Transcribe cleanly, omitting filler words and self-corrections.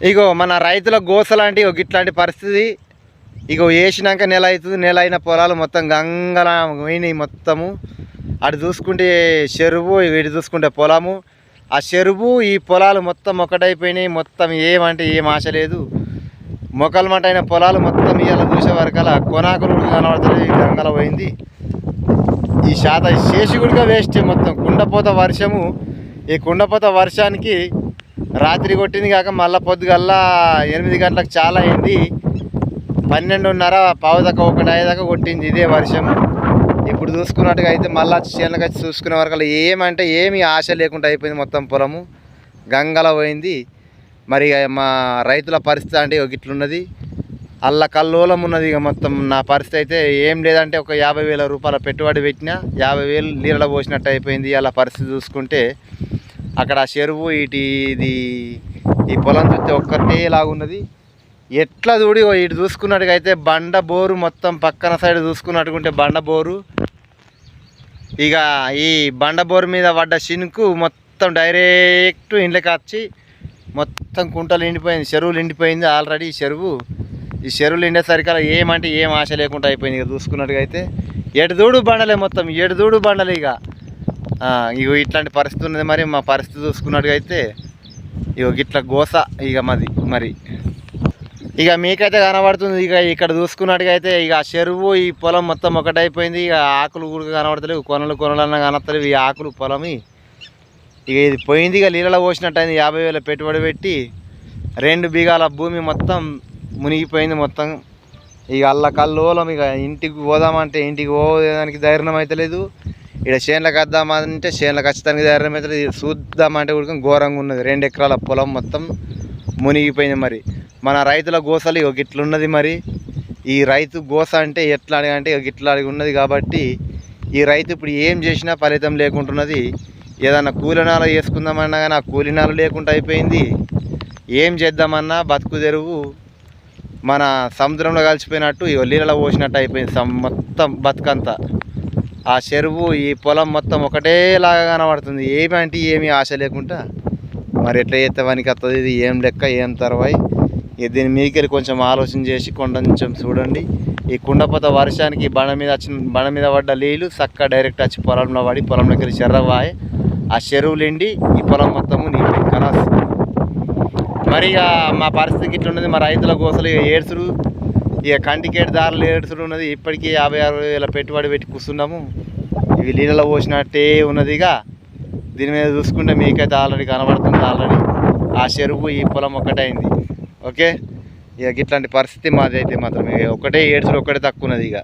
ఇగో మన రైతుల గోసలాంటి ఇట్లాంటి పరిస్థితి. ఇగో వేసినాక నెల అవుతుంది, నెల అయిన పొలాలు మొత్తం గంగల పోయినాయి మొత్తము. అటు చూసుకుంటే చెరువు, ఇటు చూసుకుంటే పొలము. ఆ చెరువు ఈ పొలాలు మొత్తం ఒకటైపోయినాయి. మొత్తం ఏమంటే ఏం ఆశ లేదు. మొక్కలు మంట అయిన పొలాలు మొత్తం ఇవాళ చూసే వరకల కొనాకులు కనబడుతుంది, గంగల పోయింది. ఈ శాత శేషి కూడా వేస్ట్ మొత్తం. కుండపోత వర్షము, ఈ కుండపోత వర్షానికి రాత్రి కొట్టింది కాక మళ్ళీ పొద్దుగల్లా 8 గంటలకు చాలా అయింది. 12:30 పావు దాకా 1 అయ్యేదాకా కొట్టింది ఇదే వర్షం. ఇప్పుడు చూసుకున్నట్టుగా అయితే మళ్ళీ చేనులకు వచ్చి చూసుకునే వరకు ఏమంటే ఏమీ ఆశ లేకుండా అయిపోయింది. మొత్తం పొలము గంగల పోయింది. మరి మా రైతుల పరిస్థితి అంటే ఇట్లున్నది, అల్ల కల్లోలం ఉన్నది. ఇక మొత్తం నా పరిస్థితి అయితే ఏం లేదంటే ఒక 50,000 రూపాయల పెట్టుబడి పెట్టినా 50,000 నీళ్ళ పోసినట్టు అయిపోయింది. అలా పరిస్థితి చూసుకుంటే అక్కడ చెరువు ఇది ఈ పొలం చూస్తే ఒక్కటేలాగున్నది. ఎట్లా చూడి ఇటు చూసుకున్నట్టుగా అయితే బండ బోరు మొత్తం పక్కన సైడ్ చూసుకున్నట్టుకుంటే బండ బోరు. ఇక ఈ బండ బోరు మీద పడ్డ చినుకు మొత్తం డైరెక్ట్ ఇంట్లోకి వచ్చి మొత్తం కుంటలు ఎండిపోయింది, చెరువులు ఎండిపోయింది ఆల్రెడీ. ఈ చెరువులు ఎండేసరికి అలా ఏమంటే ఏం ఆశ లేకుండా అయిపోయింది. ఇక చూసుకున్నట్టుగా అయితే ఎడుదూడు బండలే, మొత్తం ఎడుదూడు బండలే. ఇక ఇట్లాంటి పరిస్థితి ఉన్నది. మరి మా పరిస్థితి చూసుకున్నట్టుగా అయితే ఇట్లా గోస ఇక మాది. మరి ఇక మీకైతే కనబడుతుంది. ఇక ఇక్కడ చూసుకున్నట్టుగా అయితే ఇక చెరువు ఈ పొలం మొత్తం ఒకటైపోయింది. ఇక ఆకులు కూడా కనబడతలేవు, కొనలన్నా కనబడతలేవు. ఈ ఆకులు పొలం ఇక ఇది పోయింది. ఇక నీళ్ళలో పోసినట్టు అయింది. 50,000 పెట్టుబడి పెట్టి 2 బిగాల భూమి మొత్తం మునిగిపోయింది మొత్తం. ఇక అల్ల కల్లోలం. ఇక ఇంటికి పోదామంటే ఇంటికి పోదానికి ధైర్యం అయితే లేదు. ఇక్కడ చేనులకు వద్దామంటే చేనులకు ఖచ్చితంగా ధైర్యం అయితే లేదు. చూద్దామంటే కూడా ఘోరంగా ఉన్నది. 2 ఎకరాల పొలం మొత్తం మునిగిపోయింది. మరి మన రైతుల గోసలు ఇట్లున్నది. మరి ఈ రైతు గోస అంటే ఎట్లా అంటే ఇట్లా ఉన్నది. కాబట్టి ఈ రైతు ఇప్పుడు ఏం చేసినా ఫలితం లేకుంటున్నది. ఏదన్నా కూలినాలు చేసుకుందామన్నా కానీ ఆ కూలినాలు లేకుండా అయిపోయింది. ఏం చేద్దామన్నా బతుకు తెరువు మన సముద్రంలో కలిసిపోయినట్టు నీళ్ళలో పోసినట్టు అయిపోయింది మొత్తం బతుకంతా. ఆ చెరువు ఈ పొలం మొత్తం ఒకటేలాగా కనబడుతుంది. ఏమంటే ఏమీ ఆశ లేకుండా మరి ఎట్లా చేస్తే వానికి వస్తుంది. ఇది ఏం లెక్క, ఏం తర్వాయి. దీని మీకెళ్ళి కొంచెం ఆలోచన చేసి కొంచెం చూడండి. ఈ కుండపోత వర్షానికి బండ మీద పడ్డ నీళ్ళు చక్కగా డైరెక్ట్ వచ్చి పొలంలో పడి పొలంలోకి వెళ్ళి చెర్రవాయి ఆ చెరువులు ఎండి ఈ పొలం మొత్తము నీళ్ళు కలాస్. మరి ఇక మా పరిస్థితికి ఇట్లున్నది. మా రైతుల గోసలు ఏడ్చుడు, ఇక కంటికేటి దారులు ఏడ్చుడు ఉన్నది. ఇప్పటికీ 50,000 పెట్టుబడి పెట్టి కూర్చున్నాము. ఇవి నీళ్ళలో పోసినట్టే ఉన్నది. ఇక దీని మీద చూసుకుంటే మీకైతే ఆల్రెడీ కనబడుతుంది. ఆల్రెడీ ఆ చెరువు ఈ పొలం ఒక్కటైంది. ఓకే, ఇక ఇట్లాంటి పరిస్థితి మాది అయితే మాత్రం ఒకటే ఏడ్చుడు ఒక్కటే తక్కువ ఉన్నది. ఇక